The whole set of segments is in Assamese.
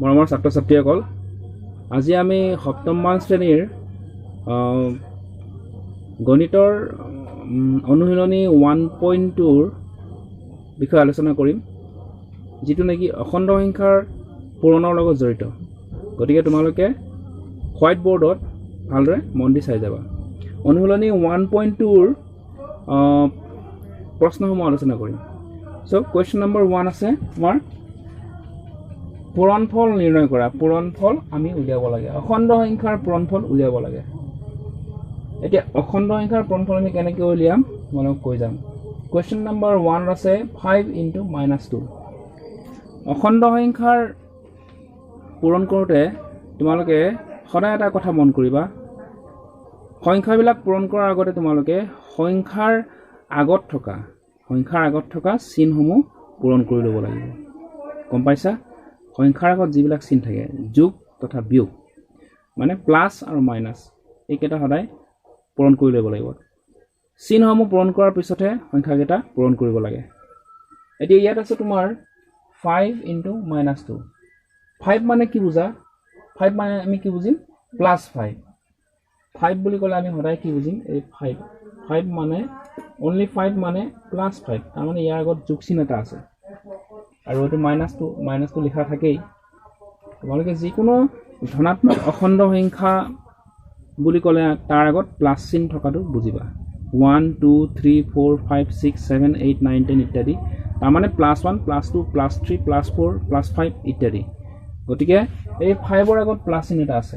মৰমৰ ছাত্ৰ ছাত্ৰীসকল, আজি আমি সপ্তমমান শ্ৰেণীৰ গণিতৰ অনুশীলনী 1.2 বিষয়ে আলোচনা কৰিম, যিটো নেকি অখণ্ড সংখ্যাৰ পূৰণৰ লগত জড়িত। গতিকে তোমালোকে হোৱাইট বৰ্ডত ভালদৰে মন দি চাই যাবা। অনুশীলনী 1.2ৰ প্ৰশ্নসমূহ আলোচনা কৰিম। চ' কুৱেশ্যন নম্বৰ 1 আছে তোমাৰ পূৰণফল নিৰ্ণয় কৰা। পূৰণফল আমি উলিয়াব লাগে, অখণ্ড সংখ্যাৰ পূৰণফল উলিয়াব লাগে। এতিয়া অখণ্ড সংখ্যাৰ পূৰণফল আমি কেনেকৈ উলিয়াম মই কৈ যাম। কুৱেশ্যন নম্বৰ 1 আছে 5 × -2। অখণ্ড সংখ্যাৰ পূৰণ কৰোঁতে তোমালোকে সদায় এটা কথা মন কৰিবা, সংখ্যাবিলাক পূৰণ কৰাৰ আগতে তোমালোকে সংখ্যাৰ আগত থকা চিনসমূহ পূৰণ কৰি ল'ব লাগিব। গম পাইছা? সংখ্যাৰ আগত যিবিলাক চিন থাকে, যোগ তথা বিয়োগ, মানে প্লাছ আৰু মাইনাছ, এইকেইটা সদায় পূৰণ কৰি ল'ব লাগিব। চিনসমূহ পূৰণ কৰাৰ পিছতহে সংখ্যাকেইটা পূৰণ কৰিব লাগে। এতিয়া ইয়াত আছে তোমাৰ 5 × -2। 5 মানে কি বুজা? 5 মানে আমি কি বুজিম? +5। 5 বুলি ক'লে আমি সদায় কি বুজিম? এই 5 মানে অনলি 5 মানে +5, তাৰমানে ইয়াৰ আগত যোগ চিন এটা আছে আৰু এইটো মাইনাছটো লিখা থাকেই। তোমালোকে যিকোনো ধনাত্মক অখণ্ড সংখ্যা বুলি ক'লে তাৰ আগত প্লাছ চিন থকাটো বুজিবা। 1 2 3 4 5 6 7 8 9 10 ইত্যাদি, তাৰমানে +1 +2 +3 +4 +5 ইত্যাদি। গতিকে এই 5ৰ আগত প্লাছ চিন এটা আছে।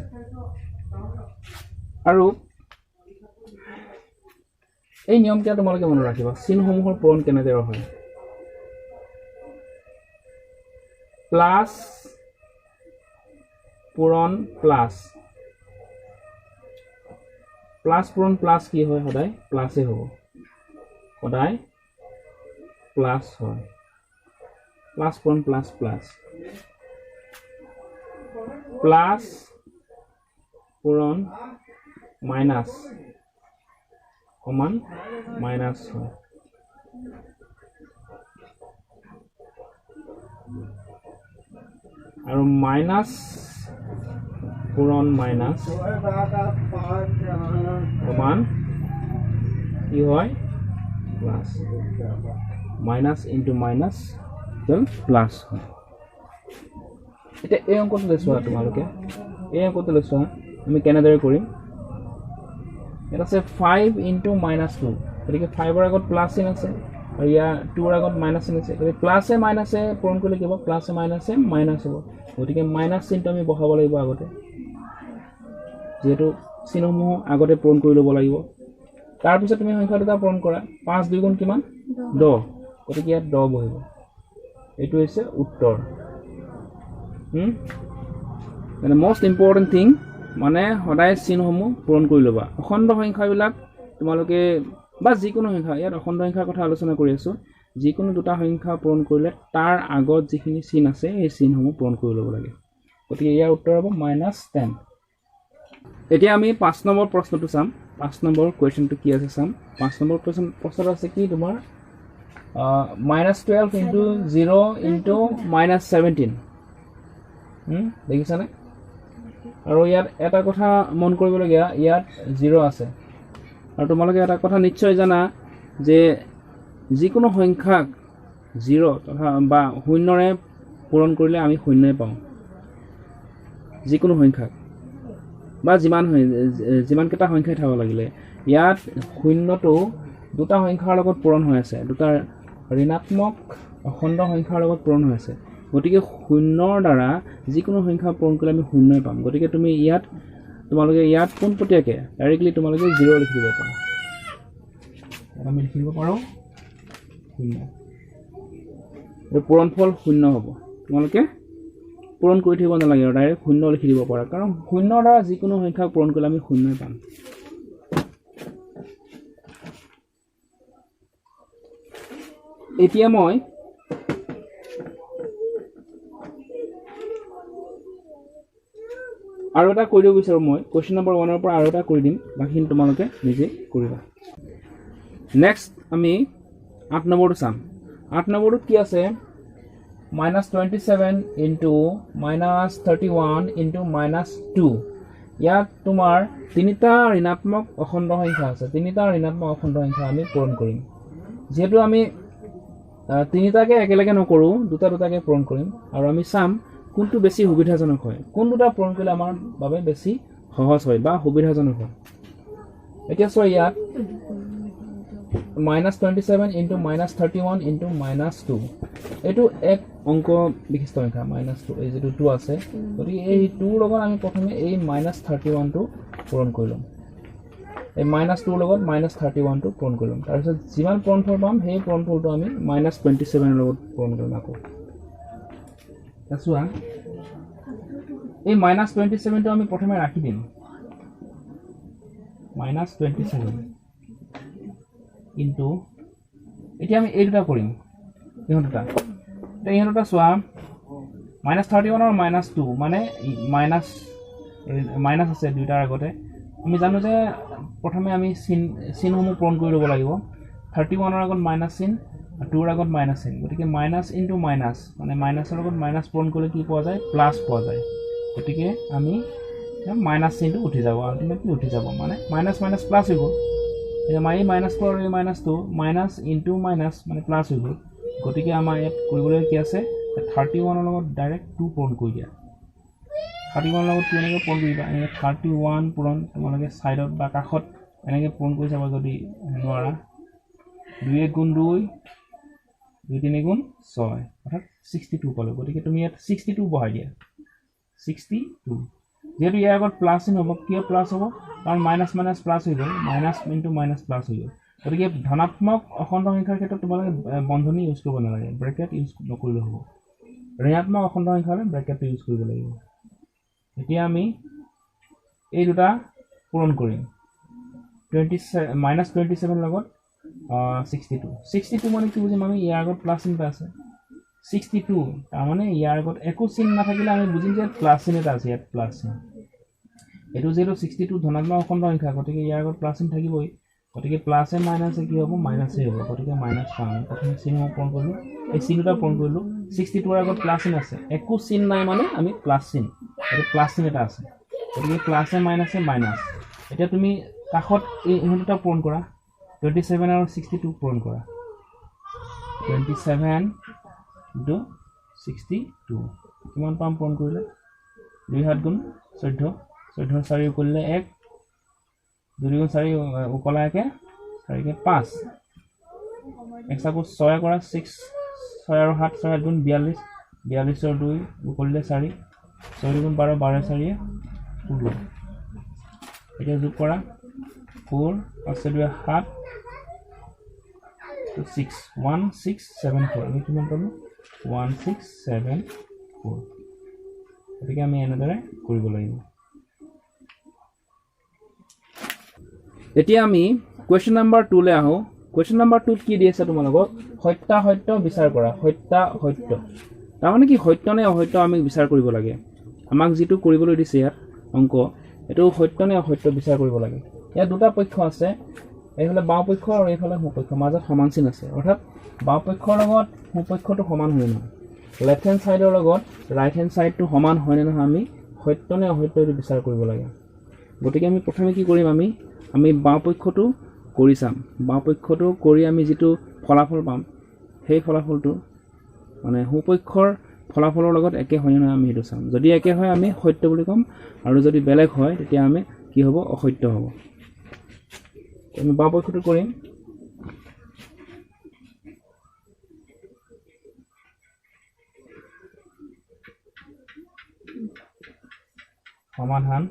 আৰু এই নিয়মকেইটা তোমালোকে মনত ৰাখিবা। চিনসমূহৰ পূৰণ কেনেদৰে হয়? প্লাছ পূৰণ প্লাছ, প্লাছ পূৰণ প্লাছ কি হয়? সদায় প্লাছেই হ'ব, সদায় প্লাছ হয়। প্লাছ পূৰণ প্লাছ প্লাছ, প্লাছ পূৰণ মাইনাছ সমান মাইনাছ হয়। আৰু মাইনাছ পূৰণ মাইনাছ সমান কি হয়? Plus. Minus into minus plus হয়। এতিয়া এই অংকটো চোৱা, তোমালোকে এই অংকটো চোৱা আমি কেনেদৰে কৰিম। এটা আছে 5 × -2। গতিকে 5ৰ আগত প্লাছ চিন আছে আৰু ইয়াৰ 2ৰ আগত মাইনাছ চিন আছে। গতিকে প্লাছে মাইনাছে পূৰণ কৰিলে কি হ'ব? প্লাছে মাইনাছে মাইনাছ হ'ব। গতিকে মাইনাছ চিনটো আমি বহাব লাগিব আগতে, যিহেতু চিনসমূহ আগতে পূৰণ কৰি ল'ব লাগিব। তাৰপিছত তুমি সংখ্যা দুটা পূৰণ কৰা। 5 × 2 কিমান? 10। গতিকে ইয়াত 10 বহিব। এইটো হৈছে উত্তৰ। মানে মষ্ট ইম্পৰ্টেণ্ট থিং, মানে সদায় চিনসমূহ পূৰণ কৰি ল'বা। অখণ্ড সংখ্যাবিলাক তোমালোকে বা যিকোনো সংখ্যা, ইয়াত অখণ্ড সংখ্যাৰ কথা আলোচনা কৰি আছোঁ, যিকোনো দুটা সংখ্যা পূৰণ কৰিলে তাৰ আগত যিখিনি চিন আছে সেই চিনসমূহ পূৰণ কৰি ল'ব লাগে। গতিকে ইয়াৰ উত্তৰ হ'ব -10। এতিয়া আমি 5 নম্বৰ প্ৰশ্নটো চাম। 5 নম্বৰ কুৱেশ্যনটো কি আছে চাম। 5 নম্বৰ প্ৰশ্নটো আছে কি তোমাৰ -12 × 0 × -17। দেখিছানে? আৰু ইয়াত এটা কথা মন কৰিবলগীয়া, ইয়াত 0 আছে। আৰু তোমালোকে এটা কথা নিশ্চয় জানা যে যিকোনো সংখ্যাক 0 তথা বা 0ৰে পূৰণ কৰিলে আমি 0ই পাওঁ। যিকোনো সংখ্যাক বা যিমানকেইটা সংখ্যাই থাকক লাগিলে, ইয়াত 0টো দুটা সংখ্যাৰ লগত পূৰণ হৈ আছে, দুটা ঋণাত্মক অখণ্ড সংখ্যাৰ লগত পূৰণ হৈ আছে। গতিকে 0ৰ দ্বাৰা যিকোনো সংখ্যা পূৰণ কৰিলে আমি 0ই পাম। গতিকে তুমি তোমালোকে ইয়াত পোনপটীয়াকৈ ডাইৰেক্টলি তোমালোকে 0 লিখি দিব পাৰা। আমি লিখি দিব পাৰোঁ 0। পূৰণফল 0 হ'ব। তোমালোকে পূৰণ কৰি থাকিব নালাগে আৰু ডাইৰেক্ট 0 লিখি দিব পাৰা, কাৰণ 0ৰ দ্বাৰা যিকোনো সংখ্যা পূৰণ কৰিলে আমি 0ই পাম। এতিয়া মই আৰু এটা কৰি দিব বিচাৰোঁ। মই কুৱেশ্যন নম্বৰ 1ৰ পৰা আৰু এটা কৰি দিম, বাকীখিনি তোমালোকে নিজে কৰিবা। নেক্সট আমি 8 নম্বৰটো চাম। 8 নম্বৰটোত কি আছে? -27 into -31 into -2 ইয়াত তোমাৰ তিনিটা ঋণাত্মক অখণ্ড সংখ্যা আছে তিনিটা ঋণাত্মক অখণ্ড সংখ্যা আমি পূৰণ কৰিম যেহেতু আমি তিনিটাকে একেলগে নকৰো দুটা দুটাকে পূৰণ কৰিম আৰু আমি চাম কোনটো বেছি সুবিধাজনক হয় কোন দুটা পূৰণ কৰিলে আমাৰ বাবে বেছি সহজ হয় বা সুবিধাজনক হয় এতিয়া চোৱা ইয়াত -27 into -31 into -2 এইটো এক অংক বিশিষ্ট সংখ্যা -2 এই যেটো 2 আছে গতিকে এই 2 লগত আমি প্ৰথমে এই -31 টো পূৰণ কৰি লম এই -2 লগত -31 টো পূৰণ কৰি লম তাৰ পিছত যিমান পূৰণফল পাম সেই পূৰণফলটো আমি -27 লগত পূৰণ কৰিম আকৌ চোৱা এই -27 টো আমি প্ৰথমে ৰাখি দিম -27 into এতিয়া আমি এই দুটা কৰিম ইহত দুটা চোৱা -31 আৰু -2 মানে মাইনাস আছে দুইটাৰ আগতে আমি জানো যে প্ৰথমে আমি চিনসমূহ পূৰণ কৰি ল'ব লাগিব 31 ৰ আগত মাইনাস চিন 2 ৰ আগত মাইনাস চিন গতিকে মাইনাস ইনটু মাইনাস মানে মাইনাসৰ লগত মাইনাস পূৰণ কৰিলে কি পোৱা যায় প্লাস পোৱা যায় গতিকে আমি মাইনাস চিনটো উঠি যাব আলটিমেটলি উঠি যাব মানে মাইনাস মাইনাস প্লাস হৈ গ'ল এতিয়া -4 আৰু -2 মাইনাস ইনটু মাইনাস মানে প্লাস হৈ গ'ল গতিকে আমাৰ ইয়াত কৰিবলৈ কি আছে 31 ৰ লগত ডাইৰেক্ট 2 পূৰণ কৰি দিয়া 31 ৰ লগত কেনেকৈ পূৰণ কৰিবা এনেকৈ 31 পূৰণ তোমালোকে সাইডত বা কাষত এনেকৈ পূৰণ কৰি চাবা যদি নোৱাৰা 2 * 2 2 3 * 6 অৰ্থাৎ 62 পালো গতিকে তুমি ইয়াত 62 বহাই দিয়া 62 যেহেতু ইয়াৰ আগত প্লাস চিন হ'ব কিয় প্লাস হ'ব কাৰণ মাইনাস মাইনাস প্লাস হৈ গ'ল মাইনাস ইনটু মাইনাস প্লাস হৈ গ'ল গতিকে ধনাত্মক অখণ্ড সংখ্যাৰ ক্ষেত্ৰত তোমালোকে বন্ধনী ইউজ কৰিব নালাগে ব্ৰেকেট ইউজ নকৰিলে হ'ব ঋণাত্মক অখণ্ড সংখ্যা হ'লে ব্ৰেকেটটো ইউজ কৰিব লাগিব এতিয়া আমি এই দুটা পূৰণ কৰিম -27 লগত 62 মানে কি বুজিম আমি ইয়াৰ আগত প্লাস চিন আছে 62 তাৰ মানে ইয়াৰ আগত একো চিন নাথাকিলে আমি বুজিম যে প্লাস চিন এটা আছে ইয়াত প্লাস চিন এটো যেটো 62 ধনাত্মক অখণ্ড সংখ্যা গতিকে ইয়াৰ আগত প্লাস চিন থাকিবই গতিকে প্লাস এ মাইনাস কি হ'ব মাইনাস এ হ'ব গতিকে মাইনাস পাম প্ৰথমে চিনসমূহ পূৰণ কৰিলো এই চিন দুটা পূৰণ কৰিলো 62 ৰ আগত প্লাস চিন আছে একো চিন নাই মানে আমি প্লাস চিন আৰু প্লাস চিন এটা আছে গতিকে প্লাস এ মাইনাস এতিয়া তুমি কাষত এই দুটা পূৰণ কৰা 27 আৰু 62 পূৰণ কৰা 27 into 62 কিমান পাম পূৰণ কৰিলে 2 7 গুণ 14 14 4 কৰিলে 1 2 গুণ 4 উকলা একে 4 কে 5 একসাকো 6 কৰা 6 6 আৰু 7 6 গুণ 42 42 আৰু 2 উকলিলে 4 6 গুণ 12 12 4 16 এতিয়া যোগ কৰা 4 আছে 2 7 6 1674 আমি কিমান পালো 1674 গতিকে আমি এনেদৰে কৰিব লাগিব এতিয়া আমি কোৱেশ্চন নাম্বাৰ 2 লে আহো কোৱেশ্চন নাম্বাৰ 2 কি দিছে তোমালোকক সত্য বিচাৰ কৰা সত্য তাৰ মানে কি সত্য নে অসত্য আমি বিচাৰ কৰিব লাগে আমাক যেটো কৰিবলৈ দিছে ইয়াত অংক এটো সত্য নে অসত্য বিচাৰ কৰিব লাগে ইয়াত দুটা পক্ষ আছে এইফালে বাও পক্ষ আৰু এইফালে সোঁ পক্ষ মাজত সমান চিন আছে অৰ্থাৎ বাও পক্ষৰ লগত সোঁ পক্ষটো সমান হয় না লেফট হ্যান্ড সাইডৰ লগত ৰাইট হ্যান্ড সাইডটো সমান হয় না আমি সত্য নে অসত্য এটো বিচাৰ কৰিব লাগে গতিকে আমি প্ৰথমে কি কৰিম আমি বাও পক্ষটো কৰি চাম বাও পক্ষটো কৰি আমি যেটো ফলাফল পাম সেই ফলাফলটো মানে সোঁ পক্ষৰ ফলাফলৰ লগত একে হয় না আমি হেতু চাম যদি একে হয় আমি সত্য বুলি কম আৰু যদি বেলেগ হয় তেতিয়া আমি কি হ'ব অসত্য হ'ব আমি বাও পক্ষটো কৰিম সমাধান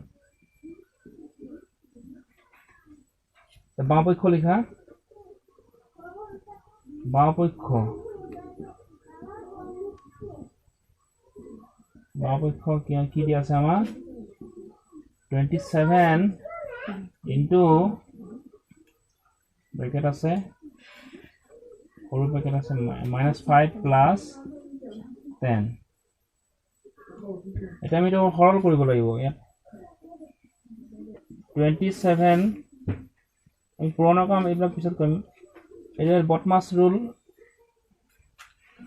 বাও পক্ষ লিখা বাও পক্ষ কি দিয়া আছে আমাৰ 27 into ব্ৰেকেট আছে সৰু ব্ৰেকেট আছে -5 plus 10 এটা আমি তো সৰল কৰিব লাগিব ইয়াত 27 আমি পুৰণা কাম এইবিলাক পিছত কৰিম এই বটমাছ ৰুল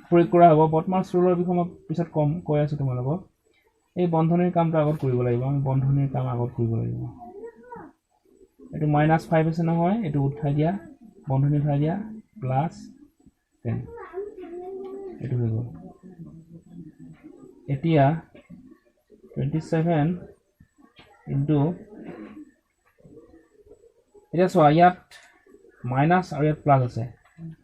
প্ৰয়োগ কৰা হ'ব বৰ্তমান ৰুলৰ বিষয়ে মই পিছত কম কৈ আছো তোমালোকক এই বন্ধনীৰ কামটো আগত কৰিব লাগিব আমি বন্ধনীৰ কাম আগত কৰিব লাগিব এটো -5 আছে নহয় এটো উঠাই দিয়া বন্ধনী উঠাই দিয়া +10 এটো হৈ গ'ল এতিয়া 27 ইনটু এটা চোৱা ইয়াত মাইনাস আৰু ইয়াত প্লাস আছে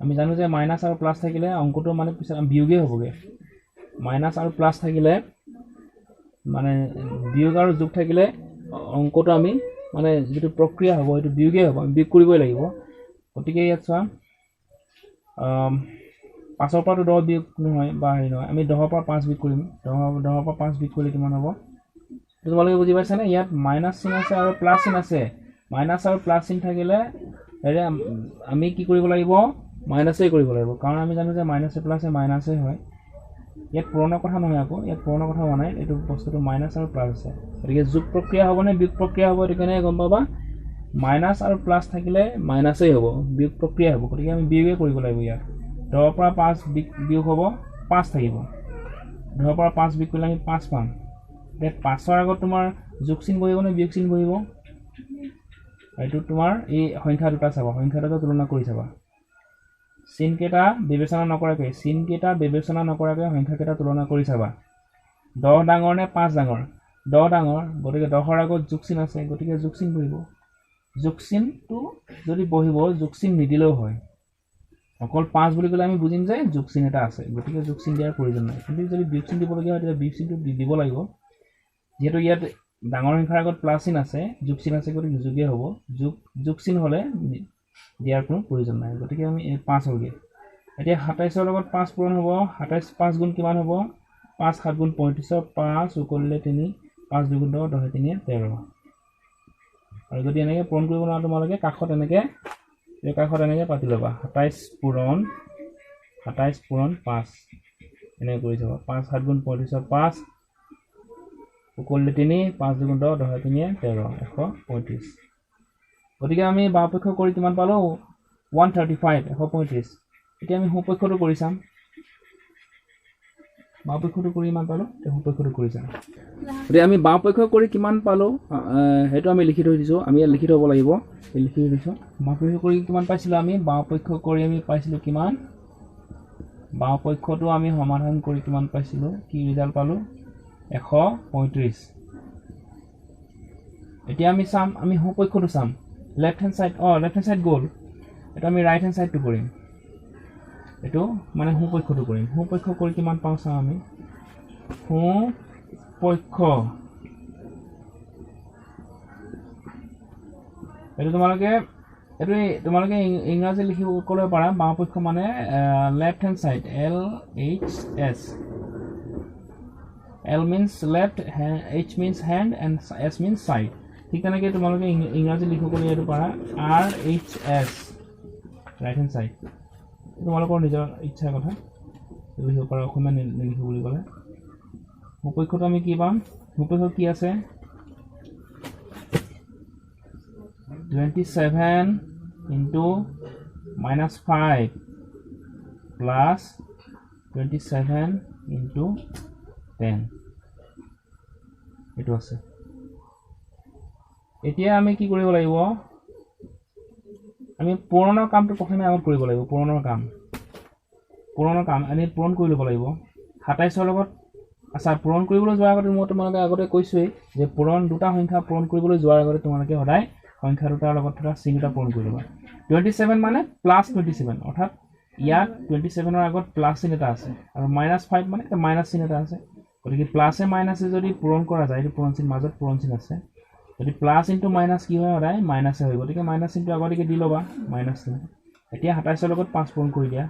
আমি জানো যে মাইনাস আৰু প্লাস থাকিলে অংকটো মানে পিছত বিয়োগে হ'বগে মাইনাস আৰু প্লাস থাকিলে মানে বিয়োগ আৰু যোগ থাকিলে অংকটো আমি মানে যেটো প্ৰক্ৰিয়া হ'ব এটো বিয়োগে হ'ব আমি বিয়োগ কৰিবই লাগিব গতিকে ইয়াত চোৱা 5 পৰা 10 বিয়োগ নহয় বা হেৰি নহয় আমি 10 পৰা 5 বিয়োগ কৰিম 10 পৰা 5 বিয়োগ কৰিলে কিমান হ'ব তোমালোকে বুজি পাইছা নে ইয়াত মাইনাস চিন আছে আৰু প্লাস চিন আছে মাইনাস আৰু প্লাস চিন থাকিলে হেৰে আমি কি কৰিব লাগিব মাইনাসে কৰিব লাগিব কাৰণ আমি জানো যে মাইনাসে প্লাসে মাইনাসে হয় ইয়াত পুৰণা কথা নহয় আকৌ ইয়াত পুৰণা কথা হোৱা নাই এটো বস্তুটো মাইনাস আৰু প্লাস আছে গতিকে যোগ প্ৰক্ৰিয়া হ'ব নে বিয়োগ প্ৰক্ৰিয়া হ'ব এটো কেনে গম পাবা মাইনাস আৰু প্লাস থাকিলে মাইনাসে হ'ব বিয়োগ প্ৰক্ৰিয়া হ'ব গতিকে আমি বিয়োগে কৰিব লাগিব ইয়াত 10 পৰা 5 বিয়োগ হ'ব 5 থাকিব 10 পৰা 5 বিয়োগ কৰিলে আমি 5 পাম তে 5 ৰ আগত তোমাৰ যোগ চিন বহিব নে বিয়োগ চিন বহিব এইটো তোমাৰ এই সংখ্যা দুটা চাবা সংখ্যা দুটা তুলনা কৰি চাবা চিন কেটা বিবেচনা নকৰাকৈ সংখ্যা কেটা তুলনা কৰি চাবা 10 ডাঙৰ নে 5 ডাঙৰ 10 ডাঙৰ গতিকে 10 ৰ আগত যোগ চিন আছে গতিকে যোগ চিন বহিব যোগ চিনটো যদি বহিব যোগ চিন নিদিলেও হয় অকল 5 বুলি কলে আমি বুজিম যে যোগ চিন এটা আছে গতিকে যোগ চিন দিয়াৰ প্ৰয়োজন নাই কিন্তু যদি বিয়োগ চিন দিবলগীয়া হয় তেতিয়া বিয়োগ চিনটো দিব লাগিব যেহেতু ইয়াত ডাঙৰ সংখ্যাৰ আগত প্লাস চিন আছে যোগ চিন আছে গতিকে যোগে হ'ব যোগ চিন হলে দিয়াৰ কোনো প্ৰয়োজন নাই গতিকে আমি 5 হ'লগে এতিয়া 27 ৰ লগত 5 পূৰণ হ'ব 27 5 গুণ কিমান হ'ব 5 7 গুণ 35 5 উকলিলে 3 5 2 গুণ 10 10 3 13 আৰু যদি এনেকে পূৰণ কৰিব না তোমালোকে কাখত এনেকে পাতি লবা 27 পূৰণ 5 এনেকে কৰি যাব 5 7 গুণ 35 5 উকলিলে 3 5 2 গুণ 10 10 3 13 135 গতিকে আমি বামপক্ষ কৰি কিমান পালো 135 135 এতিয়া আমি সোঁপক্ষটো কৰি চাম বামপক্ষটো কৰি কিমান পালো সোঁপক্ষটো কৰি চাম গতিকে আমি বামপক্ষ কৰি কিমান পালো হেতু আমি লিখি থৈ দিছো আমি লিখি থব লাগিব লিখি দিছো বামপক্ষ কৰি কিমান পাইছিলো আমি বামপক্ষ কৰি আমি পাইছিলো কিমান বামপক্ষটো আমি সমাধান কৰি কিমান পাইছিলো কি ৰিজাল্ট পালো 135 এতিয়া আমি চাম আমি সোঁপক্ষটো চাম left hand side গ'ল এটা আমি right hand side to কৰিম এটো মানে সোঁপক্ষটো কৰিম সোঁপক্ষ কৰি কিমান পাওঁ চাম আমি সোঁপক্ষ এটো তোমালোকে ইংৰাজী লিখিব কৰিব পাৰা বামপক্ষ মানে left hand side LHS L means left H means hand and S means side ঠিক তেনেকৈ তোমালোকে ইংৰাজী লিখিব কৰি এটো পাৰা RHS right hand side তোমালোকৰ নিজৰ ইচ্ছাৰ কথা লিখিব পাৰা অসমীয়া লিখিব বুলি ক'লে সোঁপক্ষটো আমি কি পাম সোঁপক্ষ কি আছে 27 into -5 plus 27 into 10 এটো আছে এতিয়া আমি কি কৰিব লাগিব আমি পুৰণৰ কামটো প্ৰথমে আগত কৰিব লাগিব পুৰণৰ কাম আমি পূৰণ কৰি ল'ব লাগিব 27 ৰ লগত আচ্ছা পূৰণ কৰিবলৈ যোৱাৰ আগতে মই তোমালোকে আগতে কৈছোই যে পূৰণ দুটা সংখ্যা পূৰণ কৰিবলৈ যোৱাৰ আগতে তোমালোকে সদায় সংখ্যা দুটাৰ লগত থকা চিহ্নটা পূৰণ কৰি ল'বা 27 মানে +27 অৰ্থাৎ ইয়াত 27 ৰ আগত প্লাস চিহ্ন এটা আছে আৰু -5 মানে এটা মাইনাস চিহ্ন এটা আছে গতিকে প্লাসে মাইনাসে যদি পূৰণ কৰা যায় এই পূৰণ চিহ্ন মাজত পূৰণ চিহ্ন আছে যদি প্লাস ইনটু মাইনাস কি হয় সদায় মাইনাসে হয় গতিকে মাইনাস চিহ্নটো আগতে দি ল'বা মাইনাস চিহ্ন এতিয়া 27 ৰ লগত 5 পূৰণ কৰি দিয়া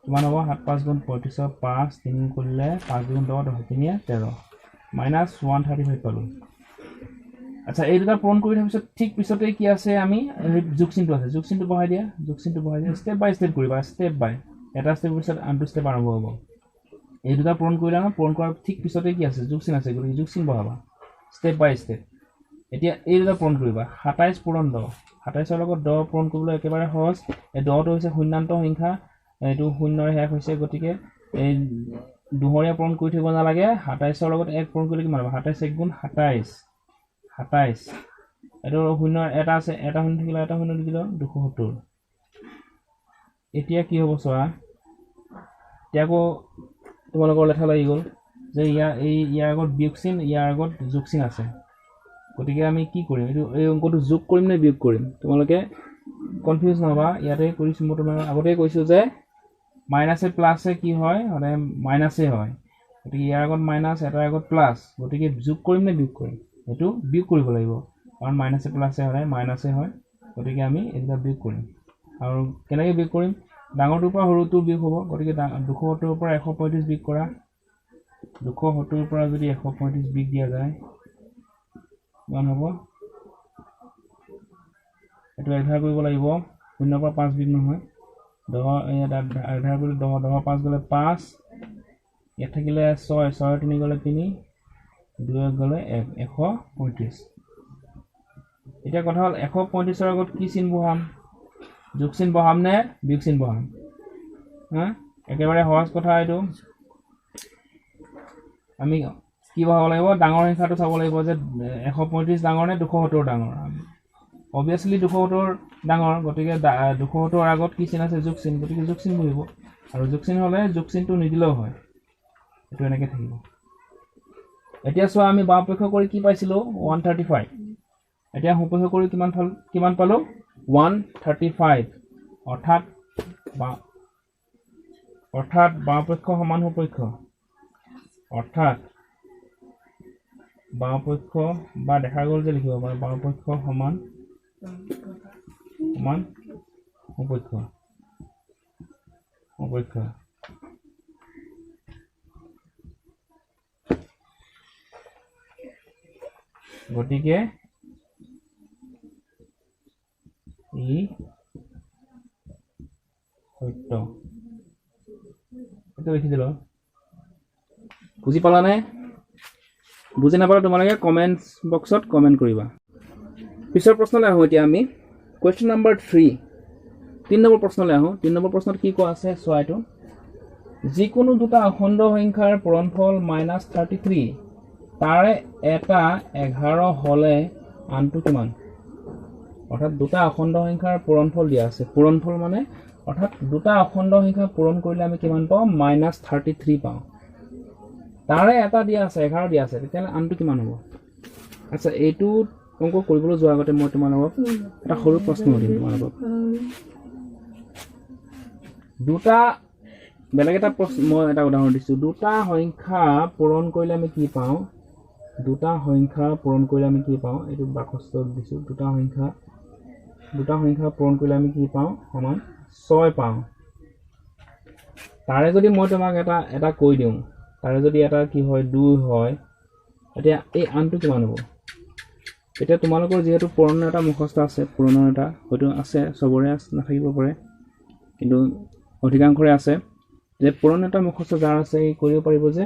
কিমান হ'ব 7 5 গুণ 35 5 3 কৰিলে 5 গুণ 10 10 3 13 -135 পালো আচ্ছা এই দুটা পূৰণ কৰি তাৰপিছত ঠিক পিছতে কি আছে আমি যোগ চিহ্নটো আছে যোগ চিহ্নটো বহাই দিয়া স্টেপ বাই স্টেপ কৰিবা স্টেপ বাই এটা স্টেপ পিছত আনটো স্টেপ আৰম্ভ হ'ব এই দুটা পূৰণ কৰিলা না পূৰণ কৰাৰ ঠিক পিছতে কি আছে যোগ চিহ্ন আছে গতিকে যোগ চিহ্ন বহাবা স্টেপ বাই স্টেপ এতিয়া এই দুটা পূৰণ কৰিবা 27 পূৰণ 10 27 ৰ লগত 10 পূৰণ কৰিবলৈ একেবাৰে সহজ এই 10টো হৈছে শূন্যান্ত সংখ্যা এইটো শূন্যৰে শেষ হৈছে গতিকে এই দুহৰীয়া পূৰণ কৰি থব নালাগে 27 ৰ লগত 1 পূৰণ কৰিলে কিমান হ'ব 27 1 গুণ 27 এইটো শূন্য এটা আছে এটা শূন্য থাকিলে এটা শূন্য থাকিলে 270 এতিয়া কি হ'ব চোৱাতিয়াকো তোমালোকৰ লেখা লাগি গ'ল যে ইয়াৰ আগত বিয়োগ চিন ইয়াৰ আগত যোগ চিন আছে গতিকে আমি কি কৰিম এইটো এই অংকটো যোগ কৰিম নে বিয়োগ কৰিম তোমালোকে কনফিউজ নহবা ইয়াতে কৰিছো মই তোমাক আগতে কৈছো যে মাইনাসে প্লাসে কি হয় মানে মাইনাসে হয় গতিকে ইয়াৰ আগত মাইনাস এটাৰ আগত প্লাস গতিকে যোগ কৰিম নে বিয়োগ কৰিম এটো বিয়োগ কৰিব লাগিব কাৰণ মাইনাসে প্লাসে হয় মাইনাসে হয় গতিকে আমি এটা বিয়োগ কৰিম আৰু কেনেকৈ বিয়োগ কৰিম ডাঙৰটোৰ পৰা সৰুটো বিয়োগ হ'ব গতিকে 270 ৰ পৰা 135 বিয়োগ কৰা 270 ৰ পৰা যদি 135 বিয়োগ দিয়া যায় কিমান হ'ব এটো এধাৰ কৰিব লাগিব 0 পৰা 5 বিয়োগ নহয় 10 এটা এধাৰ কৰি 10 5 গলে 5 ইয়াত থাকিলে 6 6 3 গলে 3 2 গলে 1 135 এটা কথা হল 135 ৰ আগত কি চিন বহাম যোগ চিন বহাম নে বিয়োগ চিন বহাম হা একেবাৰে সহজ কথা এইটো আমি কি বহাব লাগিব ডাঙৰ সংখ্যাটো চাব লাগিব যে 135 ডাঙৰ নে 270 ডাঙৰ obviously 270 ডাঙৰ গতিকে 270 ৰ আগত কি চিন আছে যোগ চিন গতিকে যোগ চিন বহিব আৰু যোগ চিন হলে যোগ চিনটো নিদিলেও হয় এটো এনেকৈ থাকিব এতিয়া চোৱা আমি বামপক্ষ কৰি কি পাইছিলো 135 এতিয়া সোঁপক্ষ কৰি কিমান পালো 135 অৰ্থাৎ বামপক্ষ সমান সোঁপক্ষ অৰ্থাৎ বামপক্ষ বা দেখা গ'ল যে লিখিব পাৰে বামপক্ষ সমান সোঁপক্ষ গতিকে ই সত্য এটা লিখি দিলো বুজি পালানে বুজি নাপালে তোমালোকে কমেন্টস বক্সত কমেন্ট কৰিবা পিছৰ প্ৰশ্নলৈ আহো এতিয়া আমি কোৱেশ্চন নম্বৰ 3 3 নম্বৰ প্ৰশ্নলৈ আহো 3 নম্বৰ প্ৰশ্নত কি কোৱা আছে চোৱা এইটো যিকোনো দুটা অখণ্ড সংখ্যাৰ পূৰণফল -33 তাৰে এটা 11 হলে আনটো কিমান অৰ্থাৎ দুটা অখণ্ড সংখ্যাৰ পূৰণফল দিয়া আছে পূৰণফল মানে অৰ্থাৎ দুটা অখণ্ড সংখ্যা পূৰণ কৰিলে আমি কিমান পাওঁ -33 পাওঁ তাৰে এটা দিয়া আছে 11 দিয়া আছে তেতিয়ালে আনটো কিমান হ'ব আচ্ছা এইটো অংক কৰিবলৈ যোৱাৰ আগতে মই তোমালোকক এটা সৰু প্ৰশ্ন দিম তোমালোকক দুটা বেলেগ এটা মই এটা উদাহৰণ দিছো দুটা সংখ্যা পূৰণ কৰিলে আমি কি পাওঁ দুটা সংখ্যা পূৰণ কৰিলে আমি কি পাওঁ এইটো বাকস্ত দিছো দুটা সংখ্যা পূৰণ কৰিলে আমি কি পাওঁ সমান 6 পাওঁ তাৰে যদি মই তোমাক এটা কৈ দিওঁ তাৰে যদি এটা কি হয় 2 হয় এতিয়া এই আনটো কিমান হ'ব এটা তোমালোকৰ যেহেতু পুৰণা এটা মুখস্থ আছে পুৰণা এটা হয়তো আছে সবৰে নাথাকিব পাৰে কিন্তু অধিকাংশৰে আছে যে পুৰণা এটা মুখস্থ যাৰ আছে এই কৰিব পাৰিব যে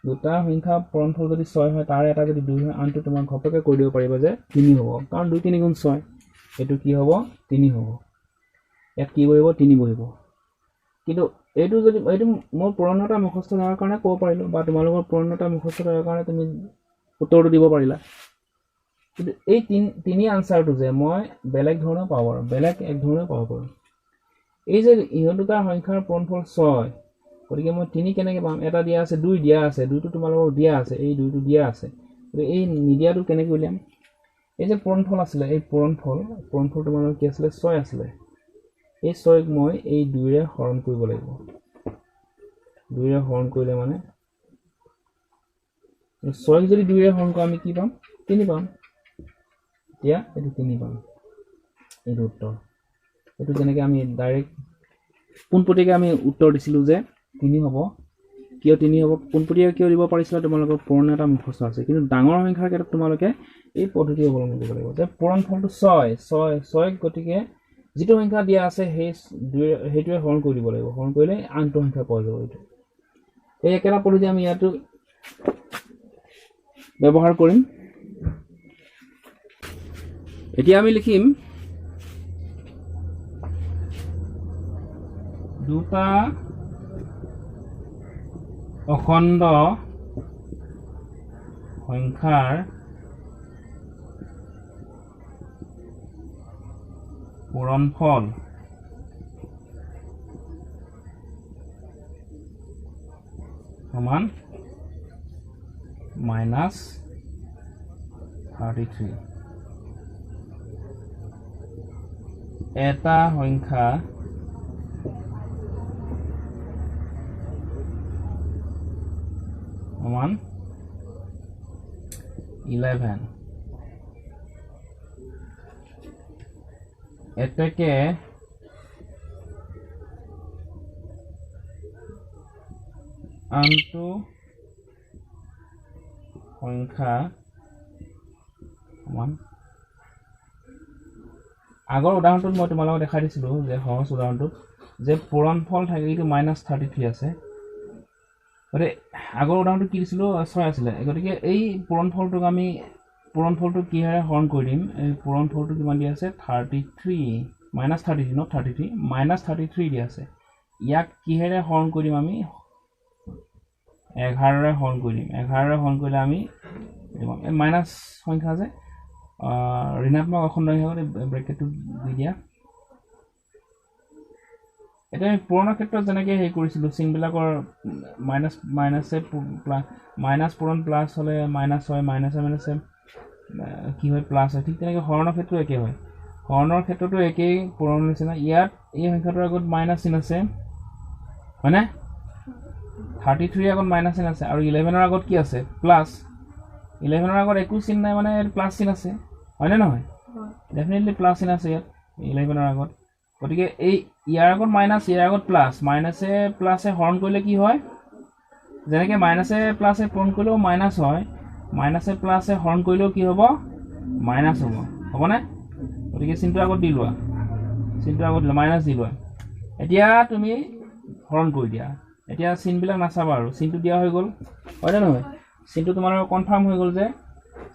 দুটা সংখ্যা পূৰণফল যদি 6 হয় তাৰে এটা যদি 2 হয় আনটো তোমাক ঘপকে কৈ দিব পাৰিব যে 3 হ'ব কাৰণ 2 3 গুণ 6 এটো কি হ'ব 3 হ'ব ইয়াত কি বহিব 3 বহিব কিন্তু এইটো যদি এইটো মোৰ পুৰণা এটা মুখস্থ যাৰ কাৰণে ক'ব পাৰিলো বা তোমালোকৰ পুৰণা এটা মুখস্থ যাৰ কাৰণে তুমি উত্তৰটো দিব পাৰিলা কিন্তু এই তিনি আনসাৰটো যে মই বেলেগ ধৰণে পাব পাৰো বেলেগ এক ধৰণে পাব পাৰো এই যে ইহত দুটা সংখ্যাৰ পূৰণফল 6 গতিকে মই 3 কেনেকৈ পাম এটা দিয়া আছে 2 দিয়া আছে 2টো তোমালোকক দিয়া আছে এই 2টো দিয়া আছে এই নিদিয়াটো কেনেকৈ উলিয়াম এই যে পূৰণফল আছিল এই পূৰণফল তোমালোকৰ কি আছিল 6 আছিল এই 6ক মই এই 2 ৰে হৰণ কৰিব লাগিব 2 ৰে হৰণ কৰিলে মানে 6ক যদি 2 ৰে হৰণ কৰা আমি কি পাম 3 পাম এতিয়া এটো 3 পাম এইটো উত্তৰ এটো যেনেকৈ আমি ডাইৰেক্ট পোনপটীয়াকৈ আমি উত্তৰ দিছিলো যে 3 হ'ব কিয় 3 হ'ব পোনপটীয়াকৈ কিয় দিব পাৰিছিল তোমালোকৰ পুৰণা এটা মুখস্থ আছে কিন্তু ডাঙৰ সংখ্যাৰ ক্ষেত্ৰত তোমালোকে এই পদ্ধতি অৱলম্বন কৰিব লাগিব যে পূৰণফলটো 6 গতিকে যিটো সংখ্যা দিয়া আছে সেইটোৱে হৰণ কৰি দিব লাগিব হৰণ কৰিলে আনটো সংখ্যা পোৱা যাব এইটো এই একেটা পদ্ধতি আমি ইয়াতো ব্যৱহাৰ কৰিম এতিয়া আমি লিখিম দুটা অখণ্ড সংখ্যাৰ পূৰণফল সমান -33 এটা সংখ্যা সমান 11 এটাকে আনটো সংখ্যা সমান আগৰ উদাহৰণটোত মই তোমালোকক দেখাই দিছিলোঁ যে সহজ উদাহৰণটোত যে পূৰণফল থাকে এইটো -33 আছে গতিকে আগৰ উদাহৰণটো কি দিছিলোঁ 6 আছিলে গতিকে এই পূৰণফলটো কিহেৰে হৰণ কৰি দিম এই পূৰণফলটো কিমান দিয়া আছে 33 -33 not 33 -33 দিয়া আছে ইয়াক কিহেৰে হৰণ কৰি দিম আমি 11 ৰে হৰণ কৰি দিম 11 ৰে হৰণ কৰিলে আমি এই মাইনাছ সংখ্যা যে ঋণাত্মক অখণ্ড সংখ্যা ব্ৰেকেটটো দি দিয়া এটা পুৰণা ক্ষেত্ৰত যেনেকৈ হেৰি কৰিছিলোঁ চিনবিলাকৰ মাইনাছ পূৰণ প্লাছ হ'লে মাইনাছ হয় মাইনাছে কি হয় প্লাছ হয় ঠিক তেনেকৈ হৰণৰ ক্ষেত্ৰতো একে হয় হৰণৰ ক্ষেত্ৰতো একেই পূৰণৰ নিচিনা ইয়াত এই সংখ্যাটোৰ আগত মাইনাছ চিন আছে হয়নে 33 আগত মাইনাছ চিন আছে আৰু 11ৰ আগত কি আছে প্লাছ 11ৰ আগত একো চিন নাই মানে প্লাছ চিন আছে হয়নে নহয় ডেফিনেটলি প্লাছ চিন আছে ইয়াত 11ৰ আগত গতিকে এই ইয়াৰ আগত মাইনাছ ইয়াৰ আগত প্লাছ মাইনাছে প্লাছে হৰণ কৰিলে কি হয় যেনেকৈ মাইনাছে প্লাছে পূৰণ কৰিলেও মাইনাছ হয় মাইনাছে প্লাছে হৰণ কৰিলেও কি হ'ব মাইনাছ হ'বনে গতিকে চিনটো আগত দি লোৱা মাইনাছ দি লোৱা এতিয়া তুমি হৰণ কৰি দিয়া এতিয়া চিনবিলাক নাচাবা আৰু চিনটো দিয়া হৈ গ'ল হয়নে নহয় চিনটো তোমালোকৰ কনফাৰ্ম হৈ গ'ল যে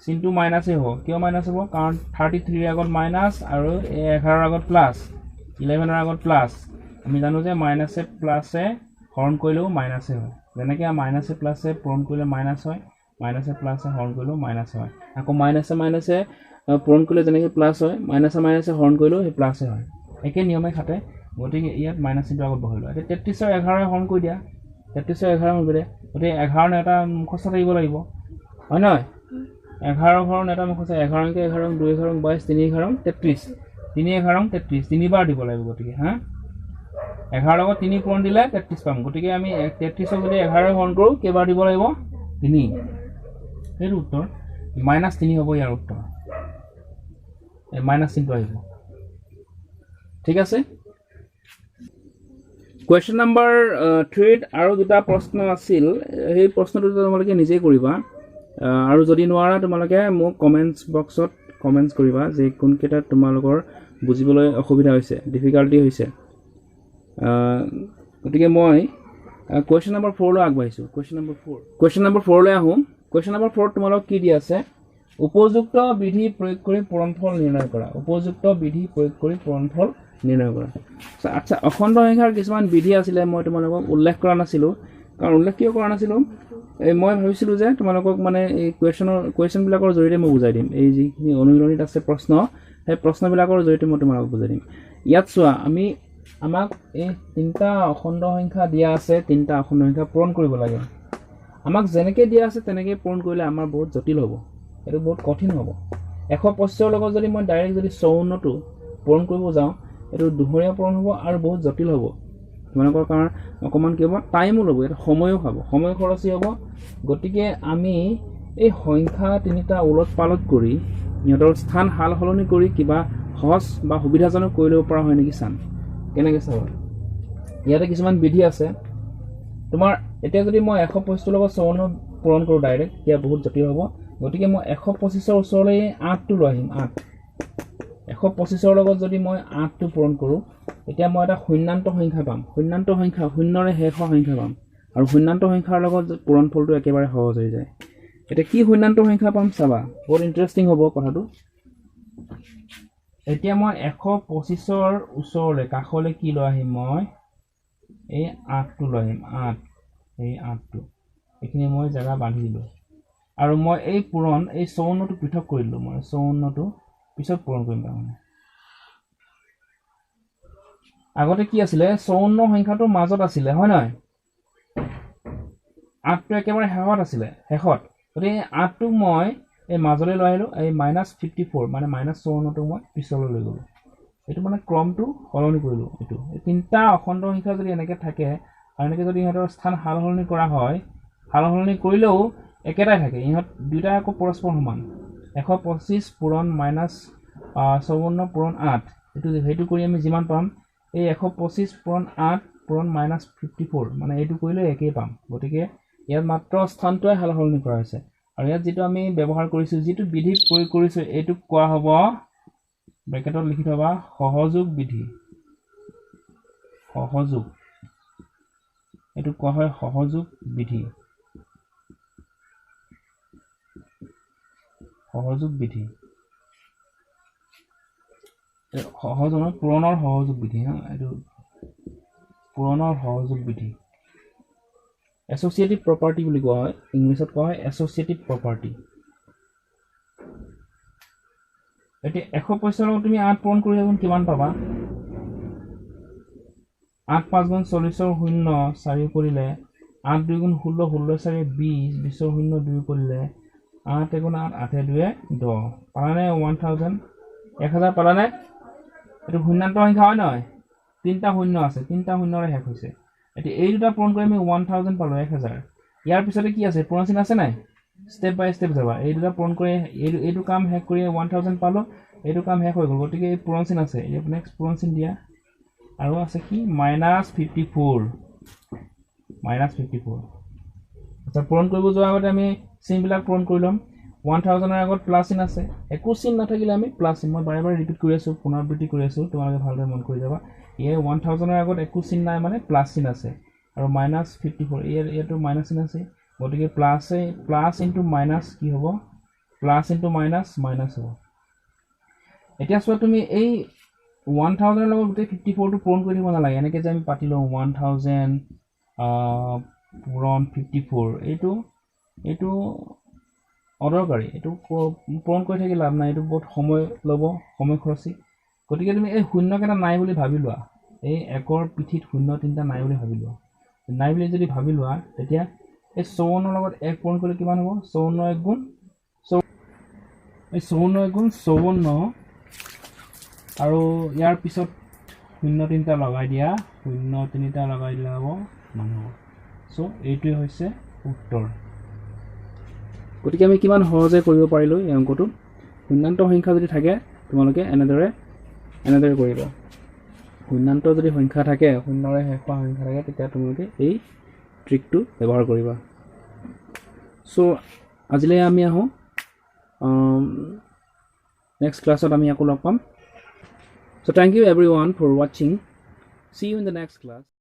চিনটো মাইনাছেই হ'ব কিয় মাইনাছ হ'ব কাৰণ 33 আগত মাইনাছ আৰু 11ৰ আগত প্লাছ 11ৰ আগত প্লাছ আমি জানো যে মাইনাছে প্লাছে হৰণ কৰিলেও মাইনাছে হয় যেনেকৈ মাইনাছে প্লাছে পূৰণ কৰিলে মাইনাছ হয় মাইনাছে প্লাছে হৰণ কৰিলেও মাইনাছ হয় আকৌ মাইনাছে পূৰণ কৰিলে যেনেকৈ প্লাছ হয় মাইনাছে হৰণ কৰিলেও সেই প্লাছে হয় একে নিয়মে খাটে গতিকে ইয়াত মাইনাছ চিনটো আগত বহাই লোৱা এতিয়া 33 ৰ 11 হৰণ কৰি দিয়া 33 ৰ 11 হৰণ কৰি দিয়া গতিকে 11 এটা মুখস্থ থাকিব লাগিব হয় নহয় 11 ঘৰৰ এটা মুখস্থ 11 কে 11 2 11 22 3 11 33 3 11 33 তিনিবাৰ দিব লাগিব গতিকে হা 11 লগত 3 পূৰণ দিলে 33 পাম গতিকে আমি 33 ক যদি 11 হৰণ কৰোঁ কেইবাৰ দিব লাগিব 3 সেইটো উত্তৰ -3 হ'ব ইয়াৰ উত্তৰ মাইনাছ চিনটো আহিব ঠিক আছে কুৱেশ্যন নম্বৰ 3 আৰু দুটা প্ৰশ্ন আছিল সেই প্ৰশ্নটো তোমালোকে নিজেই কৰিবা আৰু যদি নোৱাৰা তোমালোকে মোক কমেণ্টছ বক্সত কমেণ্টছ কৰিবা যে কোনকেইটাত তোমালোকৰ বুজিবলৈ অসুবিধা হৈছে ডিফিকাল্টি হৈছে গতিকে মই কুৱেশ্যন নম্বৰ 4 লৈ আগবাঢ়িছোঁ কুৱেশ্যন নম্বৰ 4 লৈ আহোঁ কুৱেশ্যন নম্বৰ 4 তোমালোকক কি দি আছে উপযুক্ত বিধি প্ৰয়োগ কৰি পূৰণফল নিৰ্ণয় কৰা আচ্ছা অখণ্ড সংখ্যাৰ কিছুমান বিধি আছিলে মই তোমালোকক উল্লেখ কৰা নাছিলোঁ কাৰণ উল্লেখ কিয় কৰা নাছিলোঁ মই ভাবিছিলোঁ যে তোমালোকক মানে এই কুৱেশ্যনবিলাকৰ জৰিয়তে মই বুজাই দিম এই যিখিনি অনুশীলনীত আছে প্ৰশ্ন সেই প্ৰশ্নবিলাকৰ জৰিয়তে মই তোমালোকক বুজাই দিম ইয়াত চোৱা আমাক এই তিনিটা অখণ্ড সংখ্যা দিয়া আছে তিনিটা অখণ্ড সংখ্যা পূৰণ কৰিব লাগে আমাক যেনেকৈ দিয়া আছে তেনেকৈ পূৰণ কৰিলে আমাৰ বহুত জটিল হ'ব এইটো বহুত কঠিন হ'ব 125ৰ লগত যদি মই ডাইৰেক্ট যদি 54টো পূৰণ কৰিব যাওঁ এইটো দুহৰীয়া পূৰণ হ'ব আৰু বহুত জটিল হ'ব তোমালোকৰ কাৰণ অকণমান কি হ'ব টাইমো ল'ব এটা সময়ো খাব সময় খৰচী হ'ব গতিকে আমি এই সংখ্যা তিনিটা ওলট পালট কৰি সিহঁতৰ স্থান সাল সলনি কৰি কিবা সহজ বা সুবিধাজনক কৰি ল'ব পৰা হয় নেকি চাম কেনেকৈ চাবা ইয়াতে কিছুমান বিধি আছে তোমাৰ এতিয়া যদি মই 125ৰ লগত 54 পূৰণ কৰোঁ ডাইৰেক্ট তেতিয়া বহুত জটিল হ'ব গতিকে মই 125ৰ ওচৰলৈ 8টো লৈ আহিম 125ৰ লগত যদি মই 8টো পূৰণ কৰোঁ এতিয়া মই এটা শূন্যান্ত সংখ্যা পাম শূন্যৰে শেষ হোৱা সংখ্যা পাম আৰু শূন্যান্ত সংখ্যাৰ লগত পূৰণফলটো একেবাৰে সহজ হৈ যায় এতিয়া কি শূন্যান্ত সংখ্যা পাম চাবা বহুত ইণ্টাৰেষ্টিং হ'ব কথাটো এতিয়া মই 125ৰ ওচৰলৈ কাষলৈ কি লৈ আহিম মই এই 8টো লৈ আহিম 8 এই 8টো এইখিনি মই জায়গা বান্ধি দিলো আৰু মই এই পূৰণ এই 54টো পৃথক কৰিলো মই 54টো পিছত পূৰণ কৰিম মানে আগতে কি আছিল 54 সংখ্যাটোৰ মাজত আছিল হয় নহয় 8টো একেবাৰে শেষত আছিল শেষত গতি 8টো মই এই মাজলৈ লৈ আহিলো এই -54 মানে -54টো মই পিছলৈ লৈ গলো এটো মানে ক্ৰমটো সলনি কৰিলো এটো তিনটা অখণ্ড সংখ্যা যদি এনেকৈ থাকে আৰু এনেকৈ যদি ইহঁতৰ স্থান সালসলনি কৰা হয় সালসলনি কৰিলেও একেটাই থাকে ইহঁত দুটা আকৌ পৰস্পৰ সমান 125 পূৰণ -54 পূৰণ 8 এটো হেতু কৰি আমি যিমান পাম এই 125 পূৰণ 8 পূৰণ -54 মানে এইটো কৰিলে একেই পাম গতিকে ইয়াত মাত্ৰ স্থানটোৱে সালসলনি কৰা হৈছে আৰু ইয়াত যেটো আমি ব্যৱহাৰ কৰিছো যেটো বিধি প্ৰয়োগ কৰিছো এইটো কোৱা হ'ব ব্ৰেকেটত লিখি থবা সহযোগ বিধি সহযোগ এটো কোৱা হয় সহযোগ বিধি সহযোগ বিধি সহযোগ পূৰণৰ সহযোগ বিধি হা এটো পূৰণৰ সহযোগ বিধি এছ'চিয়েটিভ প্ৰপাৰ্টি বুলি কোৱা হয় ইংলিছত কোৱা হয় এছ'চিয়েটিভ প্ৰপাৰ্টি এটি 125 লগত তুমি 8 পূৰণ কৰিলে কিমান পাবা 8 5 গুণ 40 ৰ 0 4 কৰিলে 8 2 গুণ 16 16 4 20 20 ৰ 0 2 কৰিলে 8 গুণ 8 8 2 10 পালানে 1000 1000 পালানে এটো শূন্যান্ত সংখ্যা হয় নহয় তিনটা শূন্য আছে তিনটা শূন্যৰে শেষ হৈছে এটি এই দুটা পূৰণ কৰি আমি 1000 পালো 1000 ইয়াৰ পিছতে কি আছে পূৰণ চিন আছে নাই স্টেপ বাই স্টেপ যাবা এই দুটা পূৰণ কৰি এইটো কাম শেষ কৰি 1000 পালো এইটো কাম শেষ হৈ গ'ল গতিকে এই পূৰণ চিন আছে এই নেক্সট পূৰণ চিন দিয়া আৰু আছে কি -54 আচ্ছা পূৰণ কৰিব যোৱাৰ আগতে আমি চিনবিলাক পূৰণ কৰি লম 1000 ৰ আগত প্লাস চিন আছে একো চিন নাথাকিলে আমি প্লাস চিন মই বাৰে বাৰে ৰিপিট কৰি আছো পুনৰাবৃত্তি কৰি আছো তোমালোকে ভালদৰে মন কৰি যাবা এই 1000 ৰ আগত একো চিন নাই মানে প্লাস চিন আছে আৰু -54 এটো মাইনাস চিন আছে গতিকে প্লাস ইনটু মাইনাস কি হ'ব প্লাস ইনটু মাইনাস মাইনাস হ'ব এতিয়া চোৱা তুমি এই 1000 ৰ লগত গোটেই 54 টো পূৰণ কৰি দিব নালাগে এনেকৈ যে আমি পাতি লওঁ 1000 পূৰণ 54 এইটো অদৰকাৰী এইটো পূৰণ কৰি থাকি লাভ নাই এইটো বহুত সময় ল'ব সময় খৰচী গতিকে তুমি এই শূন্যকেইটা নাই বুলি ভাবি লোৱা এই একৰ পিঠিত শূন্য তিনটা নাই বুলি ভাবি লোৱা নাই বুলি যদি ভাবি লোৱা তেতিয়া এই 54 ৰ লগত 1 পূৰণ কৰিলে কিমান হ'ব 54 1 গুণ 54 1 গুণ 54 আৰু ইয়াৰ পিছত শূন্য তিনটা লগাই দিয়া শূন্য তিনিটা লগাই দিলে হ'ব মানুহ সো এইটোই হৈছে উত্তৰ গতিকে আমি কিমান সহজে কৰিব পাৰিলো এই অংকটো শূন্যান্ত সংখ্যা যদি থাকে তোমালোকে এনেদৰে কৰিবা শূন্যান্ত যদি সংখ্যা থাকে শূন্যৰে শেষ হোৱা সংখ্যা থাকে তেতিয়া তোমালোকে এই ট্ৰিকটো ব্যৱহাৰ কৰিবা সো আজিলৈ আমি আহো নেক্সট ক্লাছত আমি আকৌ লগ পাম So thank you everyone for watching. See you in the next class.